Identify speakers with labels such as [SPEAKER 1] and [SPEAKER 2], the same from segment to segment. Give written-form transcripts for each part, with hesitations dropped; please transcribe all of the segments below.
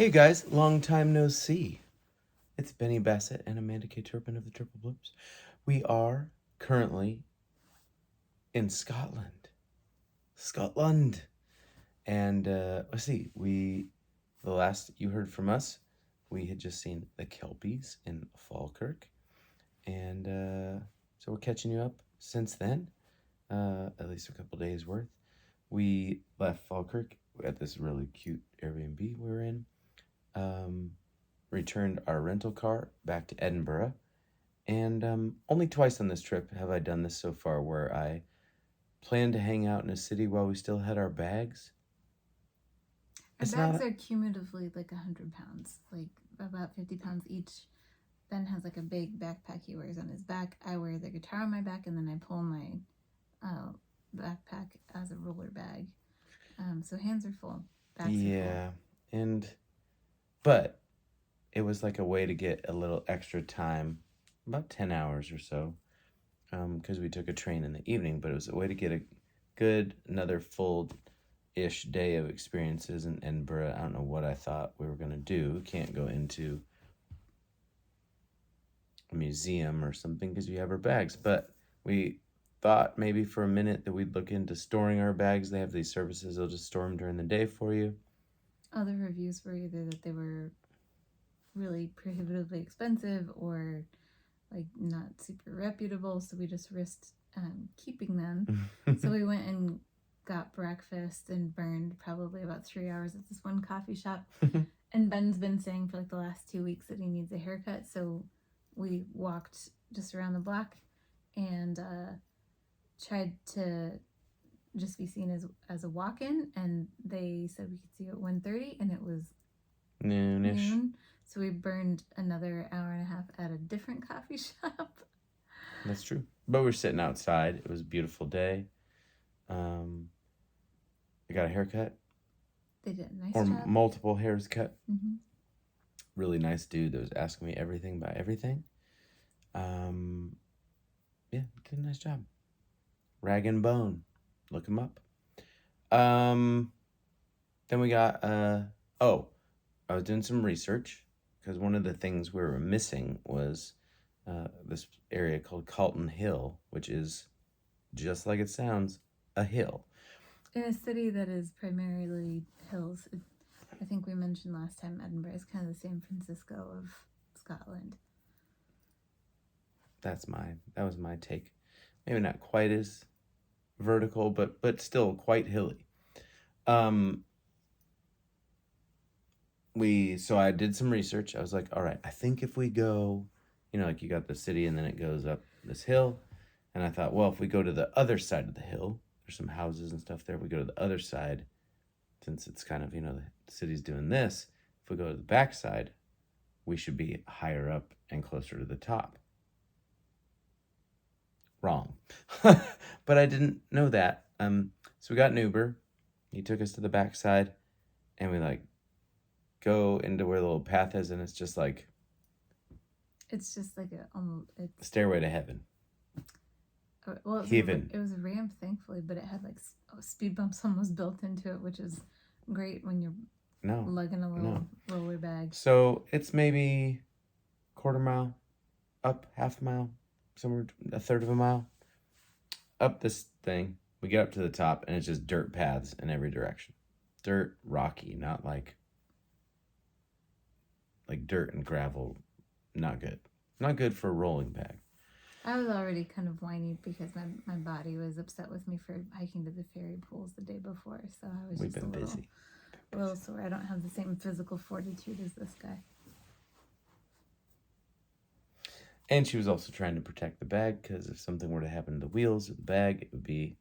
[SPEAKER 1] Hey guys, long time no see. It's Benny Bassett and Amanda K. Turpin of the Triple Blips. We are currently in Scotland. Scotland. And let's see, the last you heard from us, we had just seen the Kelpies in Falkirk. And so we're catching you up since then, at least a couple days worth. We left Falkirk at this really cute Airbnb we were in. Returned our rental car back to Edinburgh, and only twice on this trip have I done this so far where I planned to hang out in a city while we still had our bags.
[SPEAKER 2] Our bags are cumulatively like 100 pounds, like about 50 pounds each. Ben has like a big backpack he wears on his back. I wear the guitar on my back, and then I pull my backpack as a roller bag. So hands are full, bags are
[SPEAKER 1] full. But it was like a way to get a little extra time, about 10 hours or so, because we took a train in the evening, but it was a way to get a good, another full-ish day of experiences in Edinburgh. I don't know what I thought we were going to do. Can't go into a museum or something because we have our bags, but we thought maybe for a minute that we'd look into storing our bags. They have these services. They'll just store them during the day for you.
[SPEAKER 2] Other reviews were either that they were really prohibitively expensive or like not super reputable, so we just risked keeping them. So we went and got breakfast and burned probably about 3 hours at this one coffee shop. And Ben's been saying for like the last 2 weeks that he needs a haircut, so we walked just around the block and tried to just be seen as a walk-in, and they said we could see you at 1:30, and it was noon. So we burned another hour and a half at a different coffee shop.
[SPEAKER 1] That's true. But we're sitting outside. It was a beautiful day. I got a haircut.
[SPEAKER 2] They did a nice job.
[SPEAKER 1] Or multiple hairs cut.
[SPEAKER 2] Mm-hmm.
[SPEAKER 1] Really nice dude that was asking me everything about everything. Yeah, did a nice job. Rag and Bone. Look him up. Then we got, I was doing some research because one of the things we were missing was this area called Calton Hill, which is, just like it sounds, a hill.
[SPEAKER 2] In a city that is primarily hills. I think we mentioned last time Edinburgh is kind of the San Francisco of Scotland.
[SPEAKER 1] That was my take. Maybe not quite as vertical, but still quite hilly. So I did some research. I was like, all right, I think if we go, like you got the city and then it goes up this hill. And I thought, well, if we go to the other side of the hill, there's some houses and stuff there. If we go to the other side, since it's kind of, the city's doing this, if we go to the back side, we should be higher up and closer to the top. Wrong. But I didn't know that. So we got an Uber. He took us to the back side, and we go into where the little path is, and it's just like
[SPEAKER 2] a
[SPEAKER 1] stairway to heaven.
[SPEAKER 2] Well, it was a ramp, thankfully, but it had speed bumps almost built into it, which is great when you're lugging a little roller bag.
[SPEAKER 1] So it's maybe quarter mile up, half a mile, somewhere a third of a mile up this thing. We get up to the top, and it's just dirt paths in every direction. Dirt, rocky, not like dirt and gravel. Not good. Not good for a rolling bag.
[SPEAKER 2] I was already kind of whiny because my body was upset with me for hiking to the fairy pools the day before, so I was
[SPEAKER 1] We've been busy.
[SPEAKER 2] A little sore. I don't have the same physical fortitude as this guy.
[SPEAKER 1] And she was also trying to protect the bag because if something were to happen to the wheels of the bag, it would be...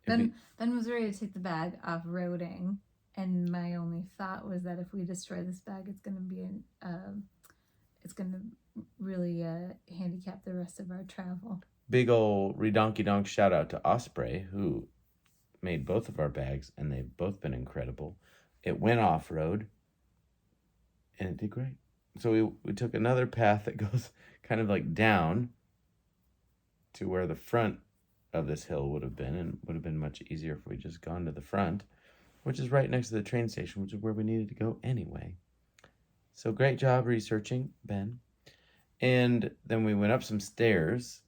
[SPEAKER 2] Ben was ready to take the bag off-roading, and my only thought was that if we destroy this bag, it's going to be it's going to really handicap the rest of our travel.
[SPEAKER 1] Big ol' redonky-donk shout out to Osprey, who made both of our bags, and they've both been incredible. It went off-road, and it did great. So we took another path that goes kind of down to where the front of this hill would have been, and would have been much easier if we just gone to the front. which is right next to the train station, which is where we needed to go anyway. So great job researching, Ben. And then we went up some stairs.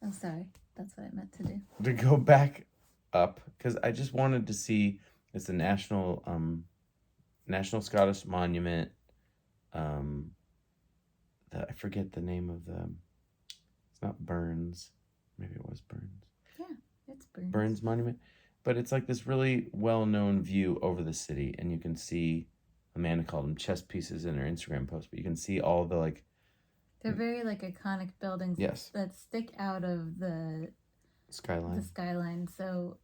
[SPEAKER 2] Oh, sorry. That's what I meant to do.
[SPEAKER 1] To go back up, because I just wanted to see, it's a national Scottish monument. I forget the name of the. It's not Burns. Maybe it was Burns.
[SPEAKER 2] Yeah, it's Burns.
[SPEAKER 1] Burns Monument, but it's like this really well-known view over the city, and you can see. Amanda called them chess pieces in her Instagram post, but you can see all the like.
[SPEAKER 2] They're very like iconic buildings.
[SPEAKER 1] Yes.
[SPEAKER 2] That stick out of the skyline. So,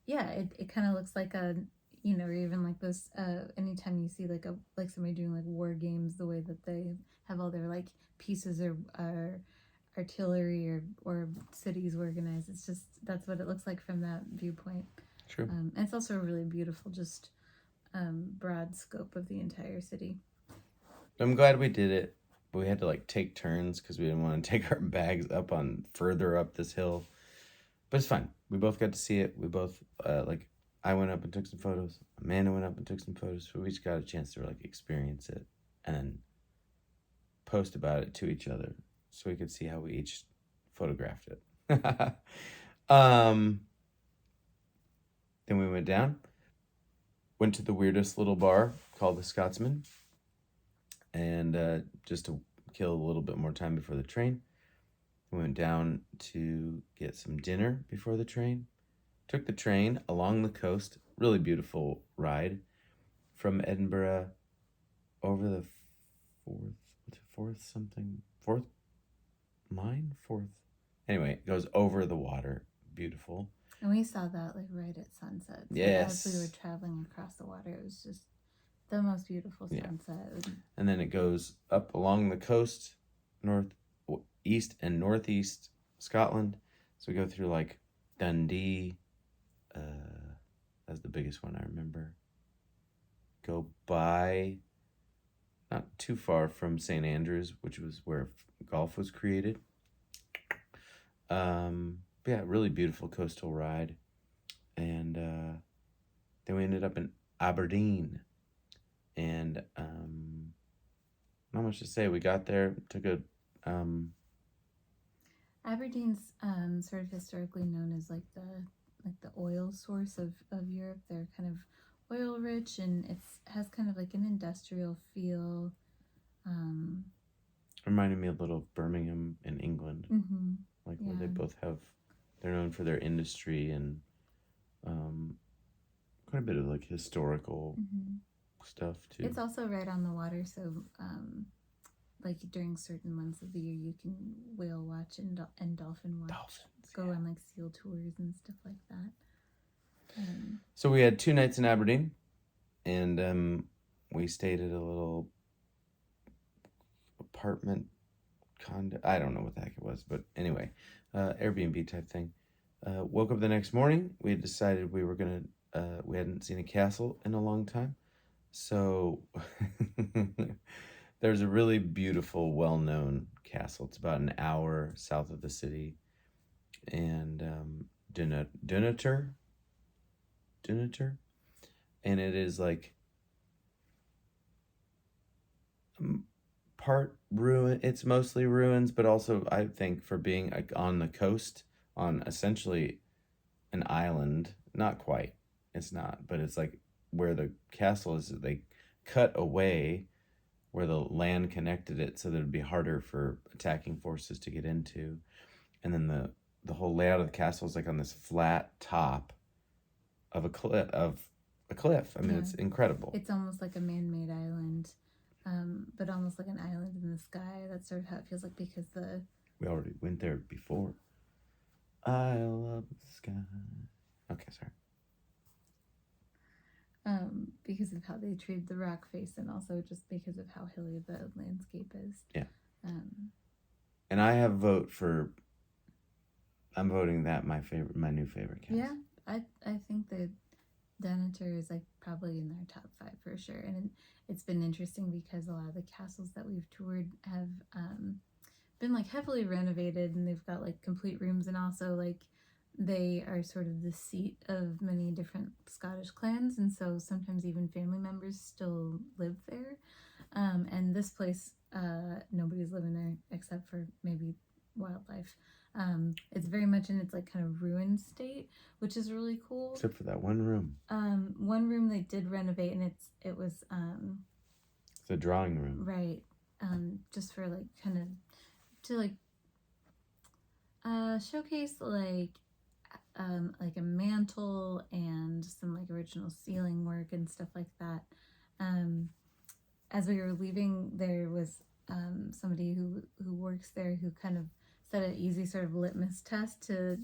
[SPEAKER 2] yeah, it kind of looks like a, or even like this. Anytime you see like somebody doing like war games, the way that they have all their like pieces or artillery or cities organized, it's just that's what it looks like from that viewpoint.
[SPEAKER 1] True.
[SPEAKER 2] And it's also a really beautiful, just broad scope of the entire city.
[SPEAKER 1] I'm glad we did it. But we had to like take turns because we didn't want to take our bags further up this hill. But it's fine. We both got to see it. We both I went up and took some photos. Amanda went up and took some photos. So we each got a chance to like experience it and then post about it to each other so we could see how we each photographed it. Then we went down, went to the weirdest little bar called the Scotsman, and just to kill a little bit more time before the train, we went down to get some dinner before the train. Took the train along the coast, really beautiful ride, from Edinburgh over the fourth. Anyway, it goes over the water, beautiful.
[SPEAKER 2] And we saw that like right at sunset. So
[SPEAKER 1] yes.
[SPEAKER 2] As we were traveling across the water, it was just the most beautiful sunset.
[SPEAKER 1] Yeah. And then it goes up along the coast, east and northeast Scotland. So we go through like Dundee. That's the biggest one I remember. Go by, not too far from St. Andrews, which was where golf was created. Yeah, really beautiful coastal ride. And then we ended up in Aberdeen. And not much to say. We got there, took a...
[SPEAKER 2] Aberdeen's sort of historically known as like the oil source of Europe. They're kind of oil rich, and it has kind of like an industrial feel.
[SPEAKER 1] Reminded me a little of Birmingham in England.
[SPEAKER 2] Mm-hmm.
[SPEAKER 1] Like where they both have, they're known for their industry and quite a bit of like historical stuff too.
[SPEAKER 2] It's also right on the water, so like during certain months of the year you can whale watch and dolphin watch.
[SPEAKER 1] Dolphins,
[SPEAKER 2] go on like seal tours and stuff like that.
[SPEAKER 1] So we had 2 nights in Aberdeen, and we stayed at a little apartment condo. I don't know what the heck it was, but anyway, Airbnb type thing. Woke up the next morning. We had decided we were gonna. We hadn't seen a castle in a long time, so there's a really beautiful, well-known castle. It's about an hour south of the city, and Dunnottar, and it is like part ruin. It's mostly ruins, but also I think for being like on the coast, on essentially an island, not quite. It's not, but it's like where the castle is. They cut away where the land connected it, so that it'd be harder for attacking forces to get into, and then the whole layout of the castle is like on this flat top of a cliff. I mean, it's incredible.
[SPEAKER 2] It's almost like a man-made island, but almost like an island in the sky. That's sort of how it feels like, because
[SPEAKER 1] we already went there before. Isle of the sky. Okay, sorry.
[SPEAKER 2] Because of how they treated the rock face, and also just because of how hilly the landscape is.
[SPEAKER 1] Yeah. And I have I'm voting that my new favorite castle.
[SPEAKER 2] Yeah, I think that Dunnottar is like probably in their top 5 for sure. And it's been interesting because a lot of the castles that we've toured have been like heavily renovated, and they've got like complete rooms, and also like they are sort of the seat of many different Scottish clans, and so sometimes even family members still live there. And this place, nobody's living there except for maybe wildlife. It's very much in its like kind of ruined state, which is really cool.
[SPEAKER 1] Except for that one room.
[SPEAKER 2] One room they did renovate, and it was
[SPEAKER 1] It's a drawing room.
[SPEAKER 2] right. Just for like kind of to like showcase like a mantle and some like original ceiling work and stuff like that. As we were leaving, there was somebody who works there who kind of set an easy sort of litmus test to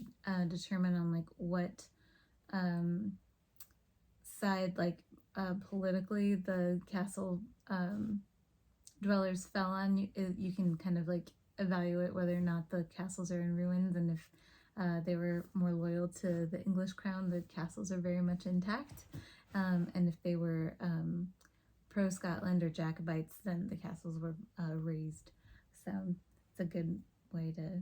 [SPEAKER 2] determine on like what side like politically the castle dwellers fell on. You can kind of like evaluate whether or not the castles are in ruins, and if they were more loyal to the English crown, the castles are very much intact. And if they were pro-Scotland or Jacobites, then the castles were razed. So it's a good way to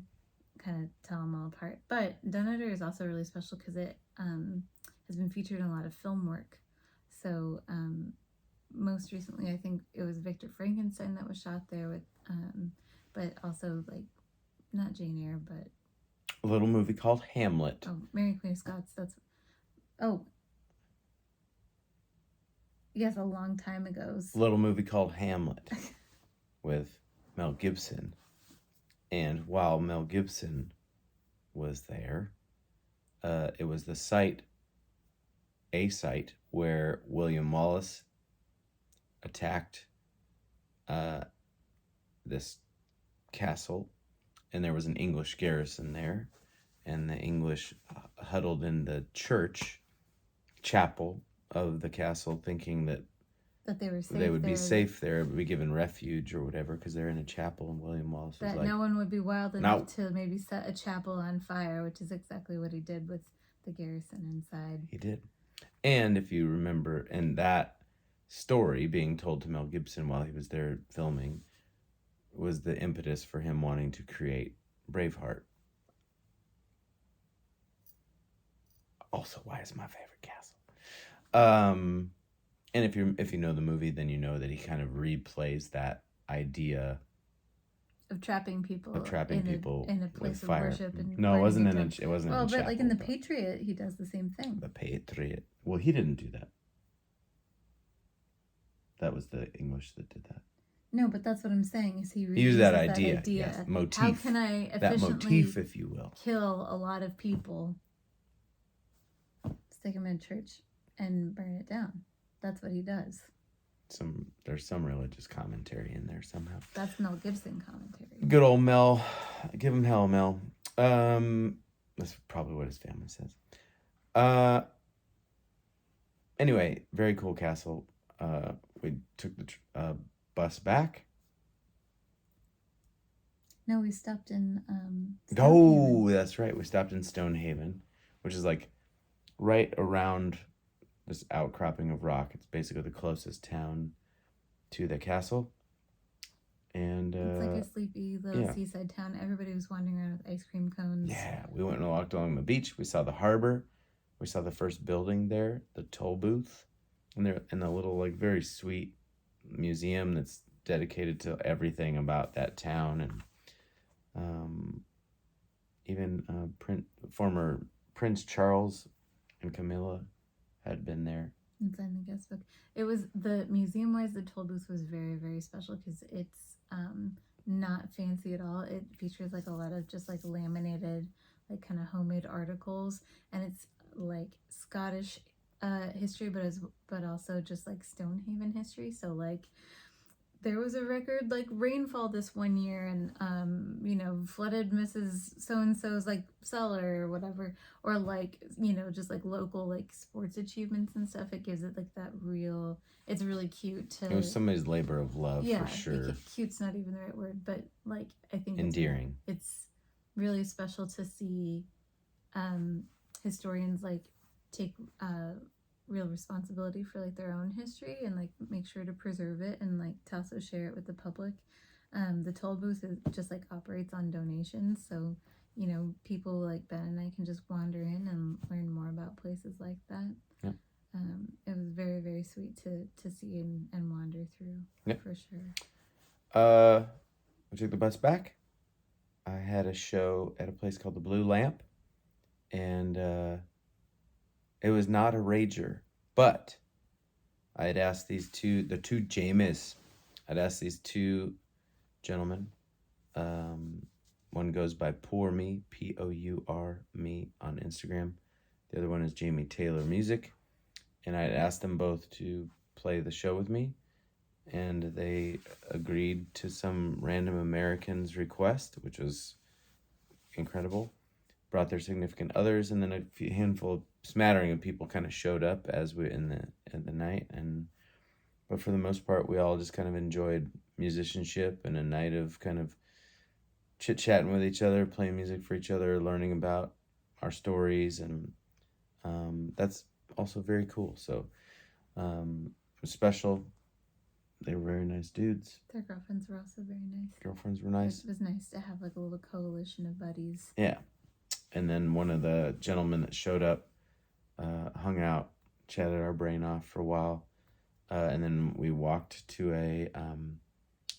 [SPEAKER 2] kind of tell them all apart. But Dunnottar is also really special because it has been featured in a lot of film work. So most recently, I think it was Victor Frankenstein that was shot there with, but also like not Jane Eyre, but
[SPEAKER 1] a little movie called Hamlet.
[SPEAKER 2] Oh, Mary Queen of Scots. Yes, a long time ago.
[SPEAKER 1] A little movie called Hamlet with Mel Gibson. And while Mel Gibson was there, it was a site where William Wallace attacked this castle, and there was an English garrison there, and the English huddled in the chapel of the castle, thinking that
[SPEAKER 2] they were safe.
[SPEAKER 1] They would be safe there, would be given refuge or whatever, because they're in a chapel, and William Wallace was like,
[SPEAKER 2] no one would be wild enough to maybe set a chapel on fire, which is exactly what he did with the garrison inside.
[SPEAKER 1] He did. And if you remember, and that story being told to Mel Gibson while he was there filming was the impetus for him wanting to create Braveheart. Also, why is my favorite castle? And if you know the movie, then you know that he kind of replays that idea
[SPEAKER 2] of trapping people
[SPEAKER 1] in
[SPEAKER 2] a place
[SPEAKER 1] with
[SPEAKER 2] of
[SPEAKER 1] fire.
[SPEAKER 2] worship. And
[SPEAKER 1] no, it wasn't in a chapel.
[SPEAKER 2] But like in The Patriot, he does the same thing.
[SPEAKER 1] The Patriot. Well, he didn't do that. That was the English that did that.
[SPEAKER 2] No, but that's what I'm saying. Is he
[SPEAKER 1] used that idea? Yes, motif.
[SPEAKER 2] How can I efficiently
[SPEAKER 1] that motif, if you will,
[SPEAKER 2] kill a lot of people, stick them in a church, and burn it down? That's what he does.
[SPEAKER 1] There's some religious commentary in there somehow.
[SPEAKER 2] That's Mel Gibson commentary.
[SPEAKER 1] Good old Mel. Give him hell, Mel. That's probably what his family says. Anyway, very cool castle. We took the bus back.
[SPEAKER 2] No, we stopped in
[SPEAKER 1] Oh, that's right. We stopped in Stonehaven, which is like right around this outcropping of rock. It's basically the closest town to the castle. And
[SPEAKER 2] it's like a sleepy little seaside town. Everybody was wandering around with ice cream cones.
[SPEAKER 1] Yeah, we went and walked along the beach. We saw the harbor. We saw the first building there, the toll booth. And there, and the little, like, very sweet museum that's dedicated to everything about that town. And even former Prince Charles and Camilla had been there.
[SPEAKER 2] Inside the guest book. It was, the museum-wise, the toll booth was very, very special because it's not fancy at all. It features, like, a lot of just, like, laminated, like, kind of homemade articles. And it's, like, Scottish history, but also just like Stonehaven history. So like there was a record like rainfall this one year, and flooded Mrs. So-and-so's like cellar or whatever, or like just like local like sports achievements and stuff. It gives it like that real. It's really cute. It
[SPEAKER 1] was somebody's labor of love, for sure.
[SPEAKER 2] Cute's not even the right word, but like I think
[SPEAKER 1] endearing.
[SPEAKER 2] It's really special to see historians like take real responsibility for like their own history and like make sure to preserve it and like to also share it with the public. The toll booth is just like operates on donations, so you know, people like Ben and I can just wander in and learn more about places like that.
[SPEAKER 1] Yep.
[SPEAKER 2] It was very, very sweet to see and wander through.
[SPEAKER 1] Yep.
[SPEAKER 2] For sure.
[SPEAKER 1] We took the bus back. I had a show at a place called the Blue Lamp, and it was not a rager, but I had asked the two Jamies, I'd asked these two gentlemen. One goes by Pour Me, Pour Me on Instagram. The other one is Jamie Taylor Music. And I had asked them both to play the show with me. And they agreed to some random American's request, which was incredible. Brought their significant others, and then a smattering of people kind of showed up as we in the night. But for the most part, we all just kind of enjoyed musicianship and a night of kind of chit-chatting with each other, playing music for each other, learning about our stories, and that's also very cool. So it was special. They were very nice dudes.
[SPEAKER 2] Their girlfriends were also very nice.
[SPEAKER 1] Girlfriends were nice.
[SPEAKER 2] It was nice to have like a little coalition of buddies.
[SPEAKER 1] Yeah. And then one of the gentlemen that showed up hung out, chatted our brain off for a while. And then we walked to a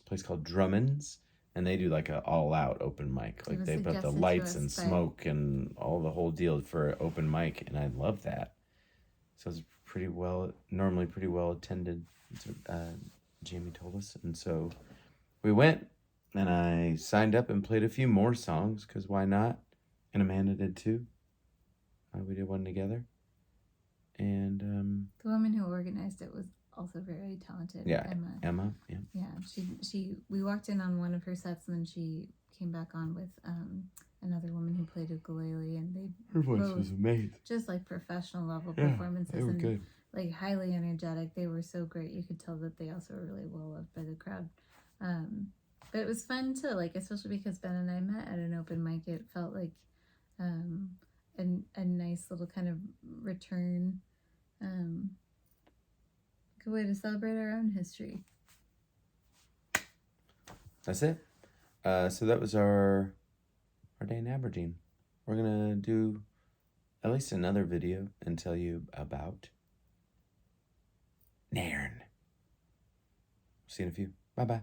[SPEAKER 1] place called Drummond's, and they do like a all-out open mic. Like they put the lights and smoke and all the whole deal for open mic, and I love that. So it's normally pretty well attended. Jamie told us, and so we went, and I signed up and played a few more songs because why not? And Amanda did too. We did one together, and
[SPEAKER 2] the woman who organized it was also very talented.
[SPEAKER 1] Yeah, Emma. Yeah.
[SPEAKER 2] Yeah, we walked in on one of her sets, and then she came back on with another woman who played ukulele, and
[SPEAKER 1] her voice was amazing.
[SPEAKER 2] Just like professional level performances.
[SPEAKER 1] They were good.
[SPEAKER 2] Like highly energetic. They were so great. You could tell that they also were really well loved by the crowd. But it was fun to like, especially because Ben and I met at an open mic. It felt like a nice little kind of return. Good way to celebrate our own history.
[SPEAKER 1] That's it. So that was our day in Aberdeen. We're gonna do at least another video and tell you about Nairn. See you in a few. Bye-bye.